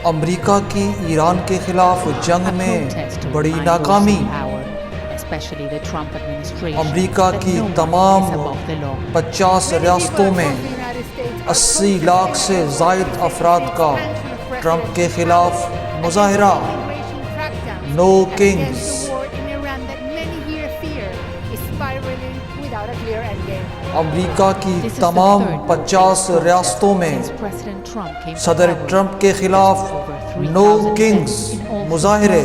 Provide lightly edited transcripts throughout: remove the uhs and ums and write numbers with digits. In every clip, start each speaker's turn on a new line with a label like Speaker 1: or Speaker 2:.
Speaker 1: امریکہ کی ایران کے خلاف جنگ میں بڑی ناکامی، امریکہ کی تمام 50 ریاستوں میں 80 لاکھ سے زائد افراد کا ٹرمپ کے خلاف مظاہرہ، نو کنگز۔ امریکہ کی تمام 50 ریاستوں میں صدر ٹرمپ کے خلاف نو کنگز مظاہرے،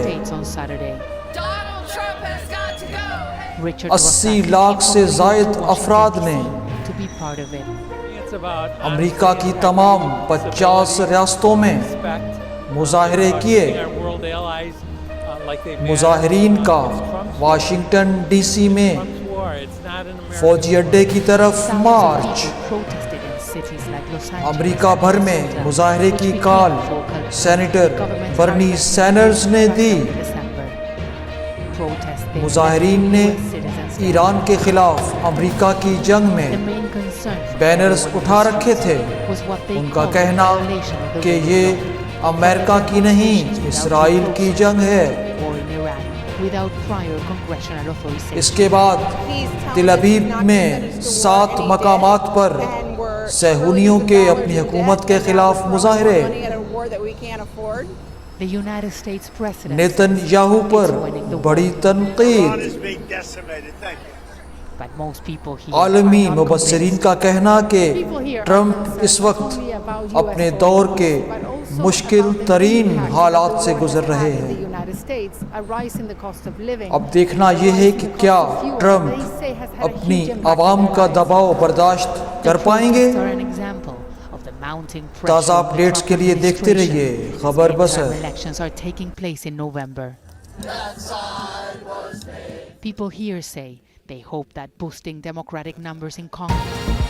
Speaker 1: 80 لاکھ سے زائد افراد نے امریکہ کی تمام 50 ریاستوں میں مظاہرے کیے۔ مظاہرین کا واشنگٹن ڈی سی میں فوجی اڈے کی طرف مارچ۔ امریکہ بھر میں مظاہرے کی کال سینیٹر برنی سینڈرز نے دی۔ مظاہرین نے ایران کے خلاف امریکہ کی جنگ میں بینرز اٹھا رکھے تھے۔ ان کا کہنا کہ یہ امریکہ کی نہیں، اسرائیل کی جنگ ہے۔ اس کے بعد تل ابیب میں 7 مقامات پر صہیونیوں کے اپنی حکومت کے خلاف مظاہرے۔ نیتن یاہو پر بڑی تنقید۔ عالمی مبصرین کا کہنا کہ ٹرمپ اس وقت اپنے دور کے مشکل ترین حالات سے گزر رہے ہیں۔ اب دیکھنا یہ ہے کہ کیا ٹرمپ اپنی عوام کا دباؤ برداشت کر پائیں گے۔ تازہ اپڈیٹس کے لیے دیکھتے رہیے خبر بصر۔
Speaker 2: People here say they hope that boosting Democratic numbers in Congress